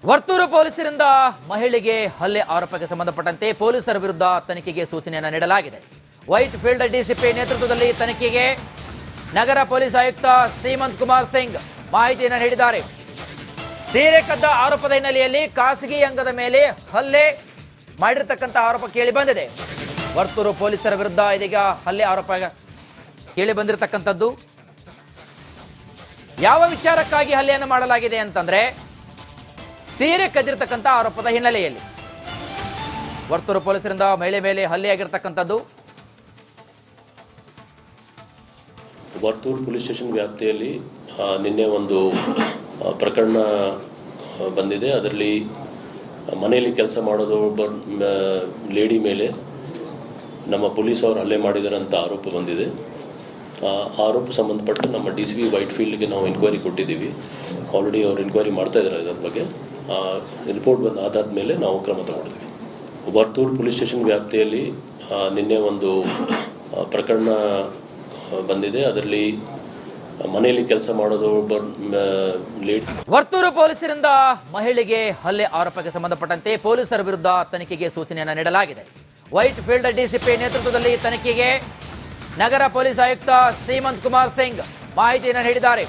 ವರ್ತೂರು ಪೊಲೀಸರಿಂದ ಮಹಿಳೆಗೆ ಹಲ್ಲೆ ಆರೋಪಕ್ಕೆ ಸಂಬಂಧಪಟ್ಟಂತೆ ಪೊಲೀಸರ ವಿರುದ್ಧ ತನಿಖೆಗೆ ಸೂಚನೆಯನ್ನು ನೀಡಲಾಗಿದೆ. ವೈಟ್ ಫೀಲ್ಡ್ ಡಿಸಿಪಿ ನೇತೃತ್ವದಲ್ಲಿ ತನಿಖೆಗೆ ನಗರ ಪೊಲೀಸ್ ಆಯುಕ್ತ ಸೀಮಂತ್ ಕುಮಾರ್ ಸಿಂಗ್ ಮಾಹಿತಿಯನ್ನು ನೀಡಿದ್ದಾರೆ. ಸೀರೆ ಕದ್ದ ಆರೋಪದ ಹಿನ್ನೆಲೆಯಲ್ಲಿ ಖಾಸಗಿ ಅಂಗದ ಮೇಲೆ ಹಲ್ಲೆ ಮಾಡಿರತಕ್ಕಂಥ ಆರೋಪ ಕೇಳಿ ಬಂದಿದೆ. ವರ್ತೂರು ಪೊಲೀಸರ ವಿರುದ್ಧ ಇದೀಗ ಹಲ್ಲೆ ಆರೋಪ ಕೇಳಿ ಬಂದಿರತಕ್ಕಂಥದ್ದು. ಯಾವ ವಿಚಾರಕ್ಕಾಗಿ ಹಲ್ಲೆಯನ್ನು ಮಾಡಲಾಗಿದೆ ಅಂತಂದ್ರೆ ಸೀರೆ ಕದ್ದಿರತಕ್ಕಂಥ ಆರೋಪದ ಹಿನ್ನೆಲೆಯಲ್ಲಿ ವರ್ತೂರು ಪೊಲೀಸರಿಂದ ಮಹಿಳೆ ಮೇಲೆ ಹಲ್ಲೆಯಾಗಿರ್ತಕ್ಕಂಥದ್ದು. ವರ್ತೂರು ಪೊಲೀಸ್ ಸ್ಟೇಷನ್ ವ್ಯಾಪ್ತಿಯಲ್ಲಿ ನಿನ್ನೆ ಒಂದು ಪ್ರಕರಣ ಬಂದಿದೆ. ಅದರಲ್ಲಿ ಮನೆಯಲ್ಲಿ ಕೆಲಸ ಮಾಡೋದು ಒಬ್ಬ ಲೇಡಿ ಮೇಲೆ ನಮ್ಮ ಪೊಲೀಸ್ ಅವರು ಹಲ್ಲೆ ಮಾಡಿದ್ದಾರೆ ಅಂತ ಆರೋಪ ಬಂದಿದೆ. ಆರೋಪ ಸಂಬಂಧಪಟ್ಟು ನಮ್ಮ DCP ವೈಟ್ ಫೀಲ್ಡ್ಗೆ ನಾವು ಎನ್ಕ್ವೈರಿ ಕೊಟ್ಟಿದ್ದೀವಿ. ಆಲ್ರೆಡಿ ಅವರು ಎನ್ಕ್ವೈರಿ ಮಾಡ್ತಾ ಇದ್ದಾರೆ. ಇದರ ಬಗ್ಗೆ ರಿಪೋರ್ಟ್ ಬಂದ ಆಧಾರದ ಮೇಲೆ ನಾವು ಕ್ರಮ ತಗೊಂಡಿದ್ವಿ. ವರ್ತೂರು ಪೊಲೀಸ್ ಸ್ಟೇಷನ್ ವ್ಯಾಪ್ತಿಯಲ್ಲಿ ನಿನ್ನೆ ಒಂದು ಪ್ರಕರಣ ಬಂದಿದೆ. ಅದರಲ್ಲಿ ಮನೆಯಲ್ಲಿ ಕೆಲಸ ಮಾಡೋದು ಒಬ್ಬ ಲೇಡಿ. ವರ್ತೂರು ಪೊಲೀಸರಿಂದ ಮಹಿಳೆಗೆ ಹಲ್ಲೆ ಆರೋಪಕ್ಕೆ ಸಂಬಂಧಪಟ್ಟಂತೆ ಪೊಲೀಸರ ವಿರುದ್ಧ ತನಿಖೆಗೆ ಸೂಚನೆಯನ್ನು ನೀಡಲಾಗಿದೆ. ವೈಟ್ ಫೀಲ್ಡ್ DCP ನೇತೃತ್ವದಲ್ಲಿ ತನಿಖೆಗೆ ನಗರ ಪೊಲೀಸ್ ಆಯುಕ್ತ ಸೀಮಂತ್ ಕುಮಾರ್ ಸಿಂಗ್ ಮಾಹಿತಿಯನ್ನು ನೀಡಿದ್ದಾರೆ.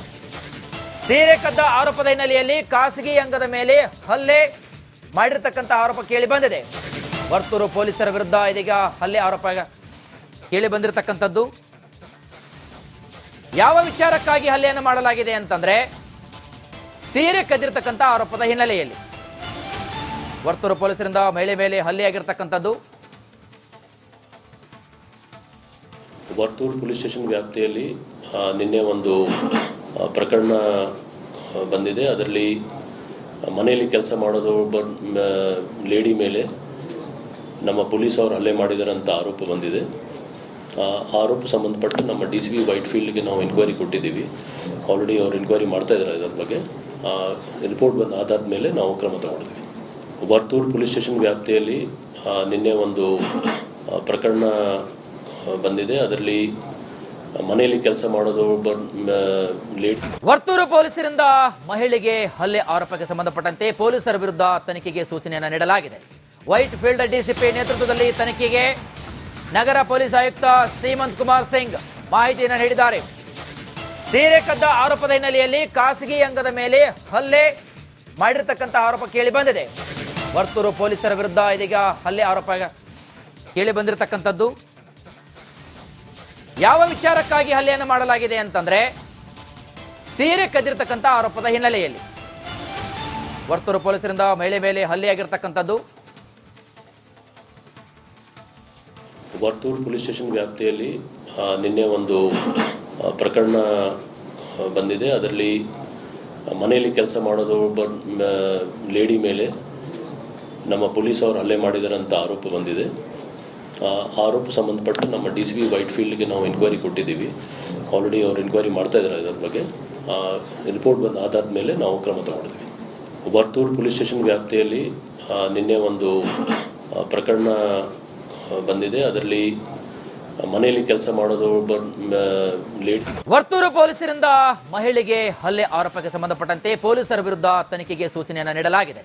ಸೀರೆ ಕದ್ದ ಆರೋಪದ ಹಿನ್ನೆಲೆಯಲ್ಲಿ ಖಾಸಗಿ ಅಂಗದ ಮೇಲೆ ಹಲ್ಲೆ ಮಾಡಿರತಕ್ಕಂಥ ಆರೋಪ ಕೇಳಿ ಬಂದಿದೆ. ವರ್ತೂರು ಪೊಲೀಸರ ವಿರುದ್ಧ ಇದೀಗ ಹಲ್ಲೆ ಆರೋಪ ಕೇಳಿ ಬಂದಿರತಕ್ಕಂಥದ್ದು. ಯಾವ ವಿಚಾರಕ್ಕಾಗಿ ಹಲ್ಲೆಯನ್ನು ಮಾಡಲಾಗಿದೆ ಅಂತಂದ್ರೆ ಸೀರೆ ಕದ್ದಿರತಕ್ಕಂಥ ಆರೋಪದ ಹಿನ್ನೆಲೆಯಲ್ಲಿ ವರ್ತೂರು ಪೊಲೀಸರಿಂದ ಮಹಿಳೆ ಮೇಲೆ ಹಲ್ಲೆಯಾಗಿರ್ತಕ್ಕಂಥದ್ದು. ವರ್ತೂರು ಪೊಲೀಸ್ ಸ್ಟೇಷನ್ ವ್ಯಾಪ್ತಿಯಲ್ಲಿ ನಿನ್ನೆ ಒಂದು ಪ್ರಕರಣ ಬಂದಿದೆ. ಅದರಲ್ಲಿ ಮನೆಯಲ್ಲಿ ಕೆಲಸ ಮಾಡೋದು ಒಬ್ಬ ಲೇಡಿ ಮೇಲೆ ನಮ್ಮ ಪೊಲೀಸ್ ಅವರು ಹಲ್ಲೆ ಮಾಡಿದ್ದಾರೆ ಅಂತ ಆರೋಪ ಬಂದಿದೆ. ಆರೋಪ ಸಂಬಂಧಪಟ್ಟು ನಮ್ಮ DCP ವೈಟ್ ಫೀಲ್ಡ್ಗೆ ನಾವು ಎನ್ಕ್ವೈರಿ ಕೊಟ್ಟಿದ್ದೀವಿ. ಆಲ್ರೆಡಿ ಅವರು ಎನ್ಕ್ವೈರಿ ಮಾಡ್ತಾ ಇದ್ದಾರೆ. ಇದರ ಬಗ್ಗೆ ರಿಪೋರ್ಟ್ ಬಂದ ಆಧಾರದ ಮೇಲೆ ನಾವು ಕ್ರಮ ತಗೊಂಡಿದ್ವಿ. ವರ್ತೂರು ಪೊಲೀಸ್ ಸ್ಟೇಷನ್ ವ್ಯಾಪ್ತಿಯಲ್ಲಿ ನಿನ್ನೆ ಒಂದು ಪ್ರಕರಣ ಬಂದಿದೆ. ಅದರಲ್ಲಿ ಮನೆಯಲ್ಲಿ ಕೆಲಸ ಮಾಡೋದು ಒಬ್ಬ ಲೇಡಿ. ವರ್ತೂರು ಪೊಲೀಸರಿಂದ ಮಹಿಳೆಗೆ ಹಲ್ಲೆ ಆರೋಪಕ್ಕೆ ಸಂಬಂಧಪಟ್ಟಂತೆ ಪೊಲೀಸರ ವಿರುದ್ಧ ತನಿಖೆಗೆ ಸೂಚನೆಯನ್ನು ನೀಡಲಾಗಿದೆ. ವೈಟ್ ಫೀಲ್ಡ್ DCP ನೇತೃತ್ವದಲ್ಲಿ ತನಿಖೆಗೆ ನಗರ ಪೊಲೀಸ್ ಆಯುಕ್ತ ಸೀಮಂತ್ ಕುಮಾರ್ ಸಿಂಗ್ ಮಾಹಿತಿಯನ್ನು ನೀಡಿದ್ದಾರೆ. ಸೀರೆ ಕದ್ದ ಆರೋಪದ ಹಿನ್ನೆಲೆಯಲ್ಲಿ ಖಾಸಗಿ ಅಂಗದ ಮೇಲೆ ಹಲ್ಲೆ ಮಾಡಿರತಕ್ಕಂಥ ಆರೋಪ ಕೇಳಿ ಬಂದಿದೆ. ವರ್ತೂರು ಪೊಲೀಸರ ವಿರುದ್ಧ ಇದೀಗ ಹಲ್ಲೆ ಆರೋಪ ಕೇಳಿ ಬಂದಿರತಕ್ಕಂಥದ್ದು. ಯಾವ ವಿಚಾರಕ್ಕಾಗಿ ಹಲ್ಲೆಯನ್ನು ಮಾಡಲಾಗಿದೆ ಅಂತಂದ್ರೆ ಸೀರೆ ಕದ್ದಿರತಕ್ಕಂಥ ಆರೋಪದ ಹಿನ್ನೆಲೆಯಲ್ಲಿ ವರ್ತೂರು ಪೊಲೀಸರಿಂದ ಮಹಿಳೆ ಮೇಲೆ ಹಲ್ಲೆಯಾಗಿರ್ತಕ್ಕಂಥದ್ದು. ವರ್ತೂರು ಪೊಲೀಸ್ ಸ್ಟೇಷನ್ ವ್ಯಾಪ್ತಿಯಲ್ಲಿ ನಿನ್ನೆ ಒಂದು ಪ್ರಕರಣ ಬಂದಿದೆ. ಅದರಲ್ಲಿ ಮನೆಯಲ್ಲಿ ಕೆಲಸ ಮಾಡೋದು ಒಬ್ಬ ಲೇಡಿ ಮೇಲೆ ನಮ್ಮ ಪೊಲೀಸ್ ಅವರು ಹಲ್ಲೆ ಮಾಡಿದ್ದಾರೆ ಅಂತ ಆರೋಪ ಬಂದಿದೆ. ಆರೋಪ ಸಂಬಂಧಪಟ್ಟು ನಮ್ಮ DCP ವೈಟ್ ಫೀಲ್ಡ್ಗೆ ನಾವು ಎನ್ಕ್ವೈರಿ ಕೊಟ್ಟಿದ್ದೀವಿ. ಆಲ್ರೆಡಿ ಅವರು ಎನ್ಕ್ವೈರಿ ಮಾಡ್ತಾ ಇದ್ದಾರೆ. ಇದರ ಬಗ್ಗೆ ರಿಪೋರ್ಟ್ ಬಂದ ಆಧಾರದ ಮೇಲೆ ನಾವು ಕ್ರಮ ತಗೊಂಡಿದ್ವಿ. ವರ್ತೂರು ಪೊಲೀಸ್ ಸ್ಟೇಷನ್ ವ್ಯಾಪ್ತಿಯಲ್ಲಿ ನಿನ್ನೆ ಒಂದು ಪ್ರಕರಣ ಬಂದಿದೆ. ಅದರಲ್ಲಿ ಮನೆಯಲ್ಲಿ ಕೆಲಸ ಮಾಡೋದು ಒಬ್ಬ ಲೇಡಿ. ವರ್ತೂರು ಪೊಲೀಸರಿಂದ ಮಹಿಳೆಗೆ ಹಲ್ಲೆ ಆರೋಪಕ್ಕೆ ಸಂಬಂಧಪಟ್ಟಂತೆ ಪೊಲೀಸರ ವಿರುದ್ಧ ತನಿಖೆಗೆ ಸೂಚನೆಯನ್ನು ನೀಡಲಾಗಿದೆ.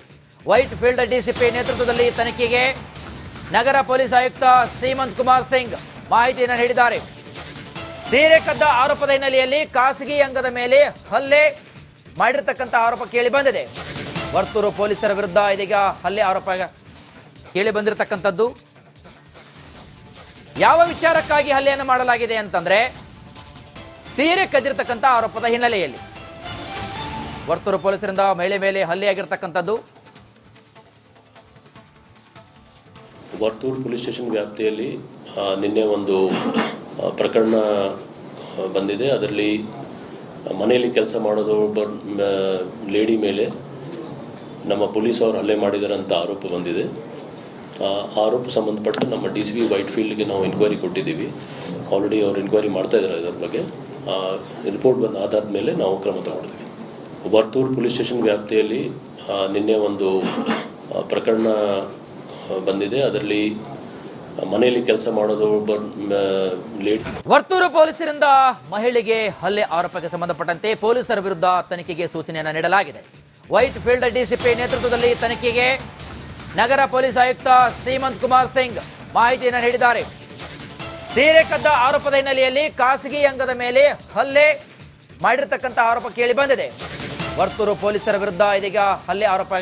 ವೈಟ್ ಫೀಲ್ಡ್ DCP ನೇತೃತ್ವದಲ್ಲಿ ತನಿಖೆಗೆ ನಗರ ಪೊಲೀಸ್ ಆಯುಕ್ತ ಸೀಮಂತ್ ಕುಮಾರ್ ಸಿಂಗ್ ಮಾಹಿತಿಯನ್ನು ನೀಡಿದ್ದಾರೆ. ಸೀರೆ ಕದ್ದ ಆರೋಪದ ಹಿನ್ನೆಲೆಯಲ್ಲಿ ಖಾಸಗಿ ಅಂಗದ ಮೇಲೆ ಹಲ್ಲೆ ಮಾಡಿರತಕ್ಕಂಥ ಆರೋಪ ಕೇಳಿ ಬಂದಿದೆ. ವರ್ತೂರು ಪೊಲೀಸರ ವಿರುದ್ಧ ಇದೀಗ ಹಲ್ಲೆ ಆರೋಪ ಕೇಳಿ ಬಂದಿರತಕ್ಕಂಥದ್ದು. ಯಾವ ವಿಚಾರಕ್ಕಾಗಿ ಹಲ್ಲೆಯನ್ನು ಮಾಡಲಾಗಿದೆ ಅಂತಂದ್ರೆ ಸೀರೆ ಕದ್ದಿರತಕ್ಕಂಥ ಆರೋಪದ ಹಿನ್ನೆಲೆಯಲ್ಲಿ ವರ್ತೂರು ಪೊಲೀಸರಿಂದ ಮಹಿಳೆ ಮೇಲೆ ಹಲ್ಲೆಯಾಗಿರ್ತಕ್ಕಂಥದ್ದು. ವರ್ತೂರು ಪೊಲೀಸ್ ಸ್ಟೇಷನ್ ವ್ಯಾಪ್ತಿಯಲ್ಲಿ ನಿನ್ನೆ ಒಂದು ಪ್ರಕರಣ ಬಂದಿದೆ. ಅದರಲ್ಲಿ ಮನೆಯಲ್ಲಿ ಕೆಲಸ ಮಾಡೋದು ಒಬ್ಬ ಲೇಡಿ ಮೇಲೆ ನಮ್ಮ ಪೊಲೀಸ್ ಅವರು ಹಲ್ಲೆ ಮಾಡಿದ್ದಾರೆ ಅಂತ ಆರೋಪ ಬಂದಿದೆ. ಆರೋಪ ಸಂಬಂಧಪಟ್ಟು ನಮ್ಮ DCP ವೈಟ್ ಫೀಲ್ಡ್ಗೆ ನಾವು ಎನ್ಕ್ವೈರಿ ಕೊಟ್ಟಿದ್ದೀವಿ. ಆಲ್ರೆಡಿ ಅವರು ಎನ್ಕ್ವೈರಿ ಮಾಡ್ತಾ ಇದ್ದಾರೆ. ಇದರ ಬಗ್ಗೆ ರಿಪೋರ್ಟ್ ಬಂದ ಆಧಾರದ ಮೇಲೆ ನಾವು ಕ್ರಮ ತಗೊಂಡಿದ್ವಿ. ವರ್ತೂರು ಪೊಲೀಸ್ ಸ್ಟೇಷನ್ ವ್ಯಾಪ್ತಿಯಲ್ಲಿ ನಿನ್ನೆ ಒಂದು ಪ್ರಕರಣ ಬಂದಿದೆ. ಅದರಲ್ಲಿ ಮನೆಯಲ್ಲಿ ಕೆಲಸ ಮಾಡೋದು ಒಬ್ಬ ಲೇಡಿ. ವರ್ತೂರು ಪೊಲೀಸರಿಂದ ಮಹಿಳೆಗೆ ಹಲ್ಲೆ ಆರೋಪಕ್ಕೆ ಸಂಬಂಧಪಟ್ಟಂತೆ ಪೊಲೀಸರ ವಿರುದ್ಧ ತನಿಖೆಗೆ ಸೂಚನೆಯನ್ನು ನೀಡಲಾಗಿದೆ. ವೈಟ್ ಫೀಲ್ಡ್ ಡಿಸಿಪಿ ನೇತೃತ್ವದಲ್ಲಿ ತನಿಖೆಗೆ ನಗರ ಪೊಲೀಸ್ ಆಯುಕ್ತ ಸೀಮಂತ್ ಕುಮಾರ್ ಸಿಂಗ್ ಮಾಹಿತಿಯನ್ನು ನೀಡಿದ್ದಾರೆ. ಸೀರೆ ಕದ್ದ ಆರೋಪದ ಹಿನ್ನೆಲೆಯಲ್ಲಿ ಖಾಸಗಿ ಅಂಗದ ಮೇಲೆ ಹಲ್ಲೆ ಮಾಡಿರ್ತಕ್ಕಂಥ ಆರೋಪ ಕೇಳಿ ಬಂದಿದೆ. ವರ್ತೂರು ಪೊಲೀಸರ ವಿರುದ್ಧ ಇದೀಗ ಹಲ್ಲೆ ಆರೋಪ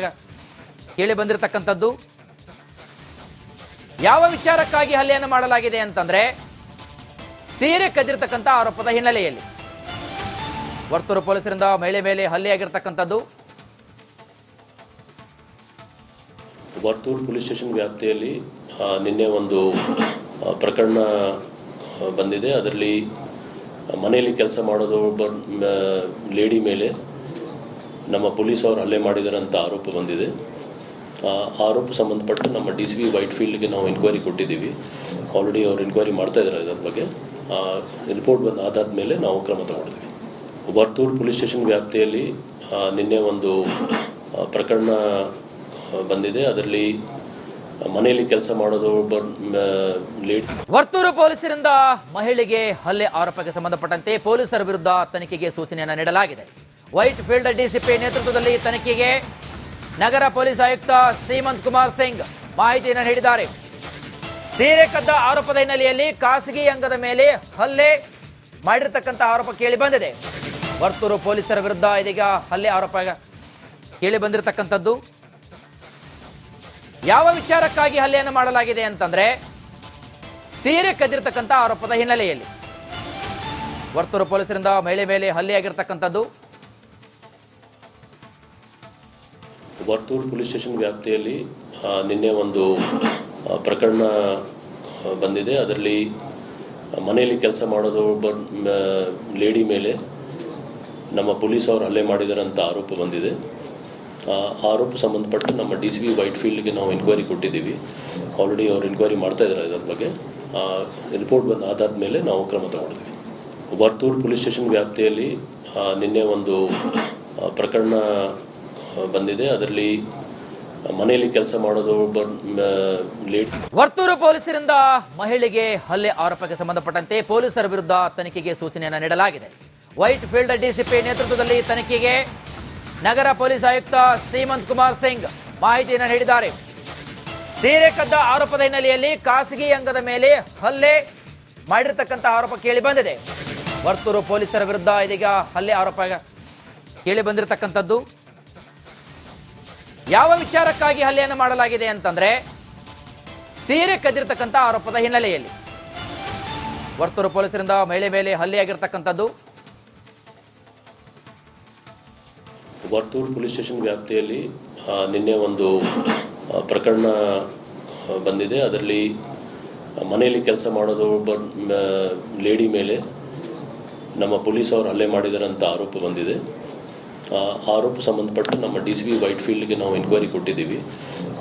ಕೇಳಿ ಬಂದಿರತಕ್ಕಂಥದ್ದು. ಯಾವ ವಿಚಾರಕ್ಕಾಗಿ ಹಲ್ಲೆಯನ್ನು ಮಾಡಲಾಗಿದೆ ಅಂತಂದ್ರೆ ಸೀರೆ ಕದ್ದಿರತಕ್ಕಂಥ ಆರೋಪದ ಹಿನ್ನೆಲೆಯಲ್ಲಿ ವರ್ತೂರು ಪೊಲೀಸರಿಂದ ಮಹಿಳೆ ಮೇಲೆ ಹಲ್ಲೆಯಾಗಿರ್ತಕ್ಕಂಥದ್ದು. ವರ್ತೂರು ಪೊಲೀಸ್ ಸ್ಟೇಷನ್ ವ್ಯಾಪ್ತಿಯಲ್ಲಿ ನಿನ್ನೆ ಒಂದು ಪ್ರಕರಣ ಬಂದಿದೆ. ಅದರಲ್ಲಿ ಮನೆಯಲ್ಲಿ ಕೆಲಸ ಮಾಡೋದು ಒಬ್ಬ ಲೇಡಿ ಮೇಲೆ ನಮ್ಮ ಪೊಲೀಸ್ ಅವರು ಹಲ್ಲೆ ಮಾಡಿದ್ದಾರೆ ಅಂತ ಆರೋಪ ಬಂದಿದೆ. ಆರೋಪ ಸಂಬಂಧಪಟ್ಟು ನಮ್ಮ DCP ವೈಟ್ ಫೀಲ್ಡ್ಗೆ ನಾವು ಎನ್ಕ್ವೈರಿ ಕೊಟ್ಟಿದ್ದೀವಿ. ಆಲ್ರೆಡಿ ಅವರು ಎನ್ಕ್ವೈರಿ ಮಾಡ್ತಾ ಇದ್ದಾರೆ. ಇದರ ಬಗ್ಗೆ ರಿಪೋರ್ಟ್ ಬಂದ ಆಧಾರದ ಮೇಲೆ ನಾವು ಕ್ರಮ ತಗೊಂಡಿದ್ವಿ. ವರ್ತೂರು ಪೊಲೀಸ್ ಸ್ಟೇಷನ್ ವ್ಯಾಪ್ತಿಯಲ್ಲಿ ನಿನ್ನೆ ಒಂದು ಪ್ರಕರಣ ಬಂದಿದೆ. ಅದರಲ್ಲಿ ಮನೆಯಲ್ಲಿ ಕೆಲಸ ಮಾಡೋದು ಒಬ್ಬ ಲೇಡಿ. ವರ್ತೂರು ಪೊಲೀಸರಿಂದ ಮಹಿಳೆಗೆ ಹಲ್ಲೆ ಆರೋಪಕ್ಕೆ ಸಂಬಂಧಪಟ್ಟಂತೆ ಪೊಲೀಸರ ವಿರುದ್ಧ ತನಿಖೆಗೆ ಸೂಚನೆಯನ್ನು ನೀಡಲಾಗಿದೆ. ವೈಟ್ ಫೀಲ್ಡ್ ಡಿಸಿಪಿ ನೇತೃತ್ವದಲ್ಲಿ ತನಿಖೆಗೆ ನಗರ ಪೊಲೀಸ್ ಆಯುಕ್ತ ಸೀಮಂತ್ ಕುಮಾರ್ ಸಿಂಗ್ ಮಾಹಿತಿಯನ್ನು ನೀಡಿದ್ದಾರೆ. ಸೀರೆ ಕದ್ದ ಆರೋಪದ ಹಿನ್ನೆಲೆಯಲ್ಲಿ ಖಾಸಗಿ ಅಂಗದ ಮೇಲೆ ಹಲ್ಲೆ ಮಾಡಿರ್ತಕ್ಕಂಥ ಆರೋಪ ಕೇಳಿ ಬಂದಿದೆ. ವರ್ತೂರು ಪೊಲೀಸರ ವಿರುದ್ಧ ಇದೀಗ ಹಲ್ಲೆ ಆರೋಪ ಕೇಳಿ ಬಂದಿರತಕ್ಕಂಥದ್ದು. ಯಾವ ವಿಚಾರಕ್ಕಾಗಿ ಹಲ್ಲೆಯನ್ನು ಮಾಡಲಾಗಿದೆ ಅಂತಂದ್ರೆ ಸೀರೆ ಕದ್ದಿರತಕ್ಕಂಥ ಆರೋಪದ ಹಿನ್ನೆಲೆಯಲ್ಲಿ ವರ್ತೂರು ಪೊಲೀಸರಿಂದ ಮಹಿಳೆ ಮೇಲೆ ಹಲ್ಲೆಯಾಗಿರ್ತಕ್ಕಂಥದ್ದು. ವರ್ತೂರು ಪೊಲೀಸ್ ಸ್ಟೇಷನ್ ವ್ಯಾಪ್ತಿಯಲ್ಲಿ ನಿನ್ನೆ ಒಂದು ಪ್ರಕರಣ ಬಂದಿದೆ. ಅದರಲ್ಲಿ ಮನೆಯಲ್ಲಿ ಕೆಲಸ ಮಾಡೋದು ಒಬ್ಬ ಲೇಡಿ ಮೇಲೆ ನಮ್ಮ ಪೊಲೀಸ್ ಅವರು ಹಲ್ಲೆ ಮಾಡಿದ್ದಾರೆ ಅಂತ ಆರೋಪ ಬಂದಿದೆ. ಆರೋಪ ಸಂಬಂಧಪಟ್ಟು ನಮ್ಮ DCP ವೈಟ್ ಫೀಲ್ಡ್ಗೆ ನಾವು ಎನ್ಕ್ವೈರಿ ಕೊಟ್ಟಿದ್ದೀವಿ. ಆಲ್ರೆಡಿ ಅವರು ಎನ್ಕ್ವೈರಿ ಮಾಡ್ತಾ ಇದ್ದಾರೆ. ಇದರ ಬಗ್ಗೆ ರಿಪೋರ್ಟ್ ಬಂದ ಆಧಾರದ ಮೇಲೆ ನಾವು ಕ್ರಮ ತಗೊಂಡಿದ್ವಿ. ವರ್ತೂರು ಪೊಲೀಸ್ ಸ್ಟೇಷನ್ ವ್ಯಾಪ್ತಿಯಲ್ಲಿ ನಿನ್ನೆ ಒಂದು ಪ್ರಕರಣ ಬಂದಿದೆ. ಅದರಲ್ಲಿ ಮನೆಯಲ್ಲಿ ಕೆಲಸ ಮಾಡೋದು ಒಬ್ಬ ಲೇಡಿ. ವರ್ತೂರು ಪೊಲೀಸರಿಂದ ಮಹಿಳೆಗೆ ಹಲ್ಲೆ ಆರೋಪಕ್ಕೆ ಸಂಬಂಧಪಟ್ಟಂತೆ ಪೊಲೀಸರ ವಿರುದ್ಧ ತನಿಖೆಗೆ ಸೂಚನೆಯನ್ನು ನೀಡಲಾಗಿದೆ. ವೈಟ್ ಫೀಲ್ಡ್ ಡಿಸಿಪಿ ನೇತೃತ್ವದಲ್ಲಿ ತನಿಖೆಗೆ ನಗರ ಪೊಲೀಸ್ ಆಯುಕ್ತ ಸೀಮಂತ್ ಕುಮಾರ್ ಸಿಂಗ್ ಮಾಹಿತಿಯನ್ನು ನೀಡಿದ್ದಾರೆ. ಸೀರೆ ಕದ್ದ ಆರೋಪದ ಹಿನ್ನೆಲೆಯಲ್ಲಿ ಖಾಸಗಿ ಅಂಗದ ಮೇಲೆ ಹಲ್ಲೆ ಮಾಡಿರ್ತಕ್ಕಂಥ ಆರೋಪ ಕೇಳಿ ಬಂದಿದೆ. ವರ್ತೂರು ಪೊಲೀಸರ ವಿರುದ್ಧ ಇದೀಗ ಹಲ್ಲೆ ಆರೋಪ ಕೇಳಿ ಬಂದಿರತಕ್ಕಂಥದ್ದು. ಯಾವ ವಿಚಾರಕ್ಕಾಗಿ ಹಲ್ಲೆಯನ್ನು ಮಾಡಲಾಗಿದೆ ಅಂತಂದ್ರೆ ಸೀರೆ ಕದ್ದಿರತಕ್ಕಂಥ ಆರೋಪದ ಹಿನ್ನೆಲೆಯಲ್ಲಿ ವರ್ತೂರು ಪೊಲೀಸರಿಂದ ಮಹಿಳೆ ಮೇಲೆ ಹಲ್ಲೆಯಾಗಿರ್ತಕ್ಕಂಥದ್ದು. ವರ್ತೂರು ಪೊಲೀಸ್ ಸ್ಟೇಷನ್ ವ್ಯಾಪ್ತಿಯಲ್ಲಿ ನಿನ್ನೆ ಒಂದು ಪ್ರಕರಣ ಬಂದಿದೆ. ಅದರಲ್ಲಿ ಮನೆಯಲ್ಲಿ ಕೆಲಸ ಮಾಡೋದು ಒಬ್ಬ ಲೇಡಿ ಮೇಲೆ ನಮ್ಮ ಪೊಲೀಸ್ ಅವರು ಹಲ್ಲೆ ಮಾಡಿದ್ದಾರೆ ಅಂತ ಆರೋಪ ಬಂದಿದೆ. ಆರೋಪ ಸಂಬಂಧಪಟ್ಟು ನಮ್ಮ DCP ವೈಟ್ ಫೀಲ್ಡ್ಗೆ ನಾವು ಎನ್ಕ್ವೈರಿ ಕೊಟ್ಟಿದ್ದೀವಿ.